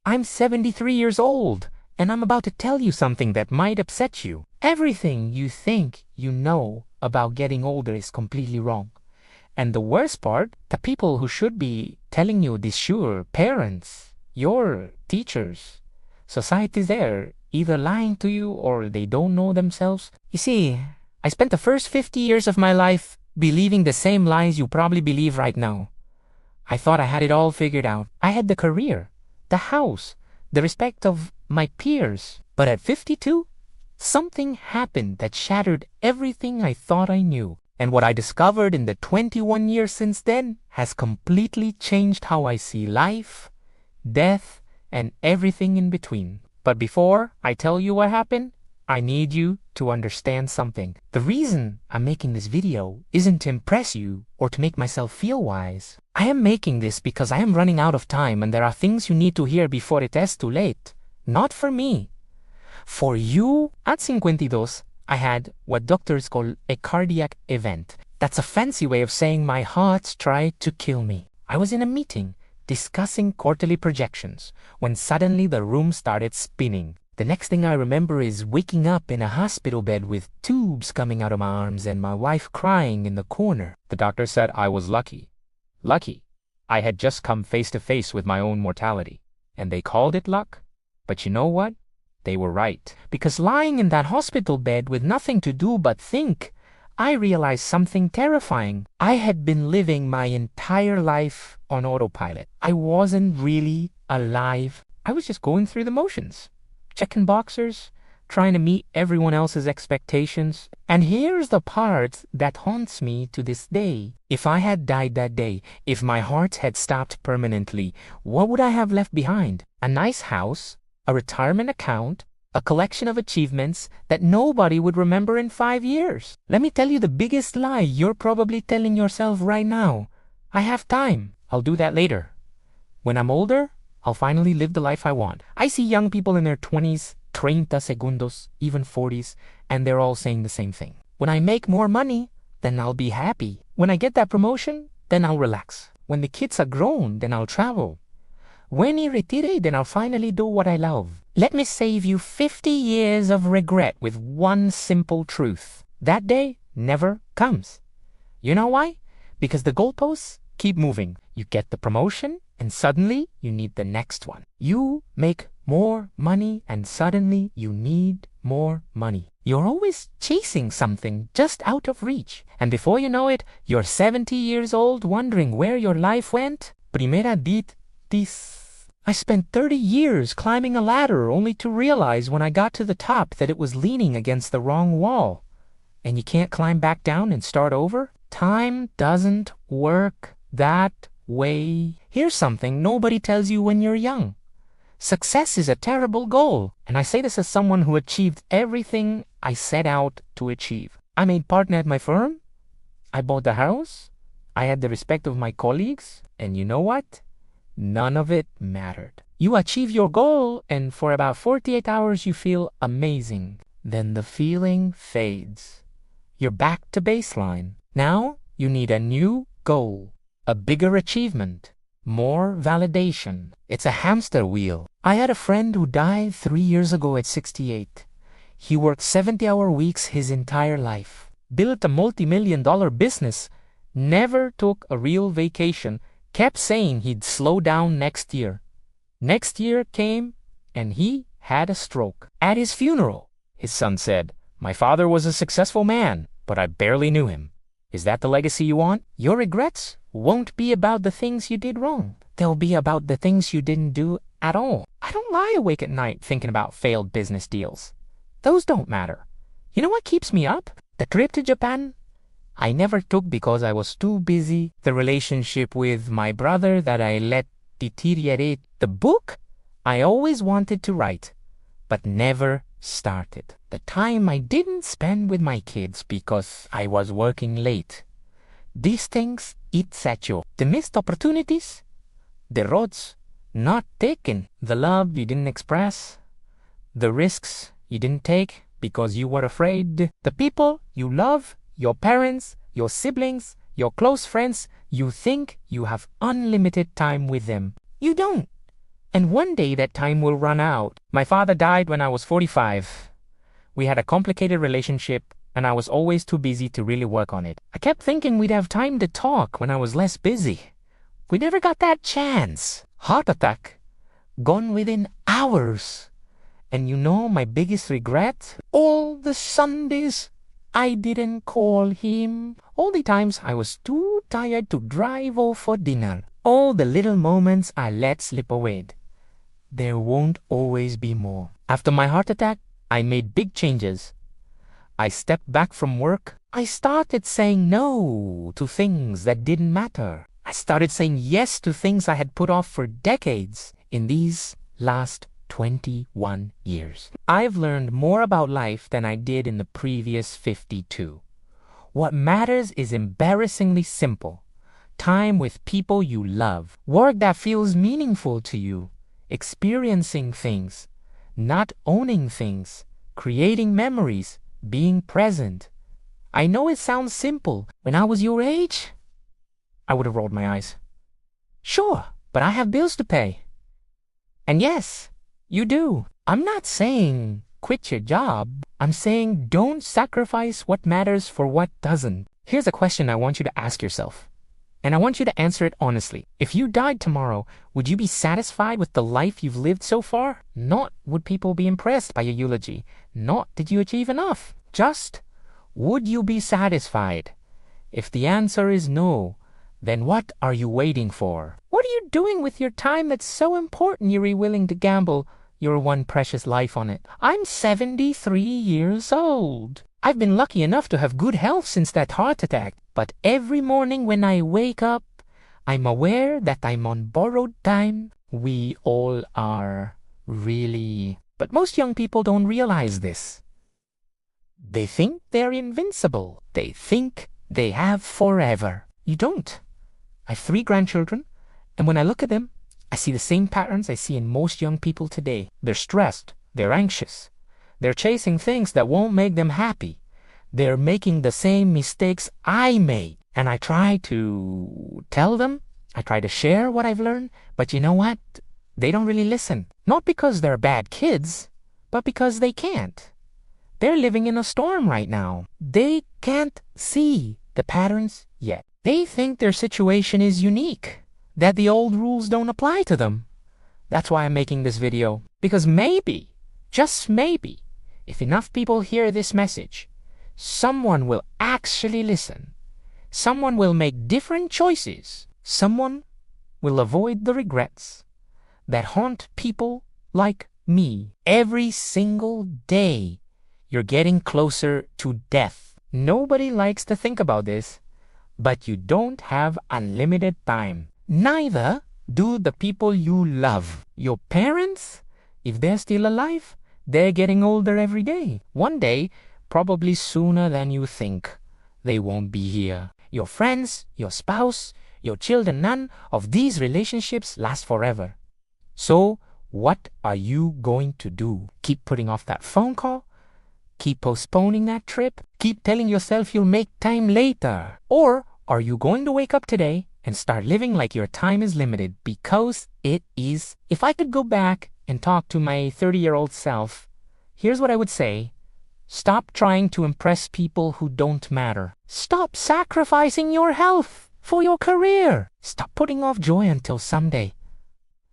I'm 73 years old, and I'm about to tell you something that might upset you. Everything you think you know about getting older is completely wrong. And the worst part, the people who should be telling you this, sure, parents, your teachers, society's there, either lying to you or they don't know themselves. You see, I spent the first 50 years of my life believing the same lies you probably believe right now. I thought I had it all figured out. I had the career, the house, the respect of my peers. But at 52, something happened that shattered everything I thought I knew. And what I discovered in the 21 years since then has completely changed how I see life, death, and everything in between. But before I tell you what happened, I need you to understand something. The reason I'm making this video isn't to impress you or to make myself feel wise. I am making this because I am running out of time and there are things you need to hear before it is too late. Not for me. For you, at 52, I had what doctors call a cardiac event. That's a fancy way of saying my heart tried to kill me. I was in a meeting discussing quarterly projections when suddenly the room started spinning. The next thing I remember is waking up in a hospital bed with tubes coming out of my arms and my wife crying in the corner. The doctor said I was lucky. Lucky. I had just come face to face with my own mortality. And they called it luck. But you know what? They were right. Because lying in that hospital bed with nothing to do but think, I realized something terrifying. I had been living my entire life on autopilot. I wasn't really alive. I was just going through the motions, checking boxes, trying to meet everyone else's expectations. And here's the part that haunts me to this day. If I had died that day, if my heart had stopped permanently, what would I have left behind? A nice house, a retirement account, a collection of achievements that nobody would remember in 5 years. Let me tell you the biggest lie you're probably telling yourself right now. I have time. I'll do that later. When I'm older, I'll finally live the life I want. I see young people in their 20s, 30 segundos, even 40s, and they're all saying the same thing. When I make more money, then I'll be happy. When I get that promotion, then I'll relax. When the kids are grown, then I'll travel. When I retire, then I'll finally do what I love. Let me save you 50 years of regret with one simple truth. That day never comes. You know why? Because the goalposts keep moving. You get the promotion, and suddenly you need the next one. You make more money, and suddenly you need more money. You're always chasing something just out of reach. And before you know it, you're 70 years old wondering where your life went. Primera dit this. I spent 30 years climbing a ladder only to realize when I got to the top that it was leaning against the wrong wall. And you can't climb back down and start over? Time doesn't work that way. Here's something nobody tells you when you're young. Success is a terrible goal. And I say this as someone who achieved everything I set out to achieve. I made partner at my firm. I bought the house. I had the respect of my colleagues. And you know what? None of it mattered. You achieve your goal, and for about 48 hours you feel amazing. Then the feeling fades. You're back to baseline. Now you need a new goal, a bigger achievement, more validation. It's a hamster wheel. I had a friend who died 3 years ago at 68. He worked 70-hour weeks his entire life, built a multi-million-dollar business, never took a real vacation, kept saying he'd slow down next year. Next year came, and he had a stroke. At his funeral, his son said, "My father was a successful man, but I barely knew him." Is that the legacy you want? Your regrets won't be about the things you did wrong. They'll be about the things you didn't do at all. I don't lie awake at night thinking about failed business deals. Those don't matter. You know what keeps me up? The trip to Japan? I never took because I was too busy. The relationship with my brother that I let deteriorate. The book I always wanted to write, but never started. The time I didn't spend with my kids because I was working late. These things eat at you. The missed opportunities, the roads not taken, the love you didn't express, the risks you didn't take because you were afraid, the people you love, your parents, your siblings, your close friends, you think you have unlimited time with them. You don't. And one day that time will run out. My father died when I was 45. We had a complicated relationship, and I was always too busy to really work on it. I kept thinking we'd have time to talk when I was less busy. We never got that chance. Heart attack. Gone within hours. And you know my biggest regret? All the Sundays I didn't call him. All the times I was too tired to drive off for dinner. All the little moments I let slip away. There won't always be more. After my heart attack, I made big changes. I stepped back from work. I started saying no to things that didn't matter. I started saying yes to things I had put off for decades in these last 21 years. I've learned more about life than I did in the previous 52. What matters is embarrassingly simple. Time with people you love. Work that feels meaningful to you. Experiencing things. Not owning things. Creating memories. Being present. I know it sounds simple. When I was your age, I would have rolled my eyes. Sure, but I have bills to pay. And yes, you do. I'm not saying quit your job. I'm saying don't sacrifice what matters for what doesn't. Here's a question I want you to ask yourself. And I want you to answer it honestly. If you died tomorrow, would you be satisfied with the life you've lived so far? Not would people be impressed by your eulogy. Not did you achieve enough. Just would you be satisfied? If the answer is no, then what are you waiting for? What are you doing with your time that's so important you're willing to gamble your one precious life on it? I'm 73 years old. I've been lucky enough to have good health since that heart attack. But every morning when I wake up, I'm aware that I'm on borrowed time. We all are, really. But most young people don't realize this. They think they're invincible. They think they have forever. You don't. I have 3 grandchildren, and when I look at them, I see the same patterns I see in most young people today. They're stressed. They're anxious. They're chasing things that won't make them happy. They're making the same mistakes I made. And I try to tell them, I try to share what I've learned, but you know what? They don't really listen. Not because they're bad kids, but because they can't. They're living in a storm right now. They can't see the patterns yet. They think their situation is unique, that the old rules don't apply to them. That's why I'm making this video. Because maybe, just maybe, if enough people hear this message, someone will actually listen. Someone will make different choices. Someone will avoid the regrets that haunt people like me. Every single day, you're getting closer to death. Nobody likes to think about this, but you don't have unlimited time. Neither do the people you love. Your parents, if they're still alive, they're getting older every day. One day, probably sooner than you think, they won't be here. Your friends, your spouse, your children, none of these relationships last forever. So, what are you going to do? Keep putting off that phone call? Keep postponing that trip? Keep telling yourself you'll make time later? Or are you going to wake up today and start living like your time is limited? Because it is. If I could go back and talk to my 30-year-old self, here's what I would say. Stop trying to impress people who don't matter. Stop sacrificing your health for your career. Stop putting off joy until someday.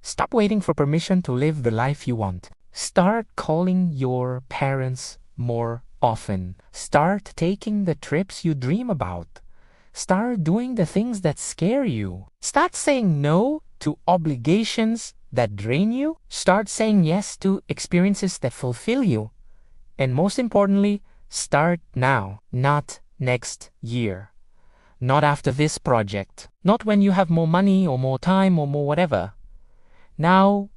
Stop waiting for permission to live the life you want. Start calling your parents more often. Start taking the trips you dream about. Start doing the things that scare you. Start saying no to obligations that drain you. Start saying yes to experiences that fulfill you. And most importantly, start now, not next year. Not after this project. Not when you have more money or more time or more whatever. Now,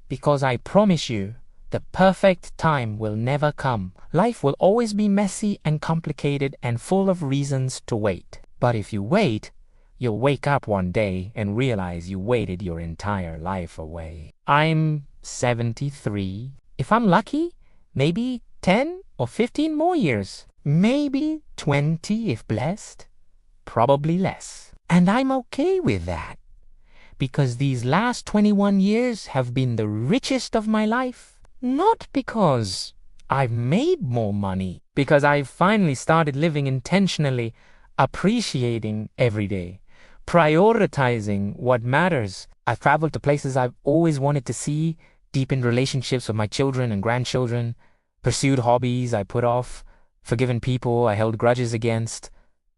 because I promise you, the perfect time will never come. Life will always be messy and complicated and full of reasons to wait. But if you wait, you'll wake up one day and realize you waited your entire life away. I'm 73. If I'm lucky, maybe 10 or 15 more years. Maybe 20 if blessed. Probably less. And I'm okay with that. because these last 21 years have been the richest of my life. Not because I've made more money, because I've finally started living intentionally, appreciating every day, prioritizing what matters. I've traveled to places I've always wanted to see, deepened relationships with my children and grandchildren, pursued hobbies I put off, forgiven people I held grudges against,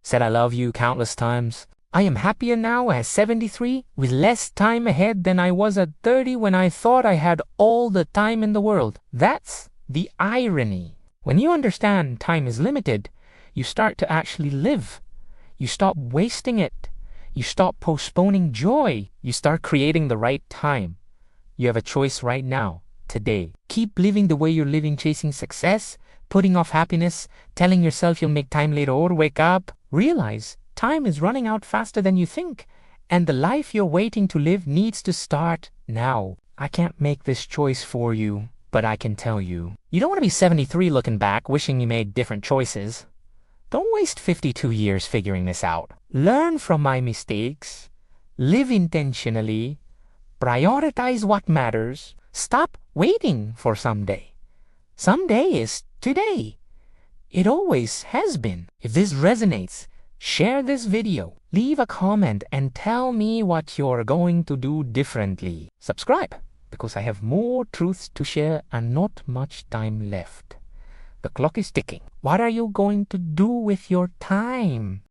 said I love you countless times. I am happier now at 73 with less time ahead than I was at 30 when I thought I had all the time in the world. That's the irony. When you understand time is limited, you start to actually live. You stop wasting it. You stop postponing joy. You start creating the right time. You have a choice right now, today. Keep living the way you're living, chasing success, putting off happiness, telling yourself you'll make time later or wake up. Realize time is running out faster than you think, and the life you're waiting to live needs to start now. I can't make this choice for you, but I can tell you. You don't want to be 73 looking back, wishing you made different choices. Don't waste 52 years figuring this out. Learn from my mistakes. Live intentionally. Prioritize what matters. Stop waiting for someday. Someday is today. It always has been. If this resonates, share this video, leave a comment, and tell me what you're going to do differently. Subscribe, because I have more truths to share and not much time left. The clock is ticking. What are you going to do with your time?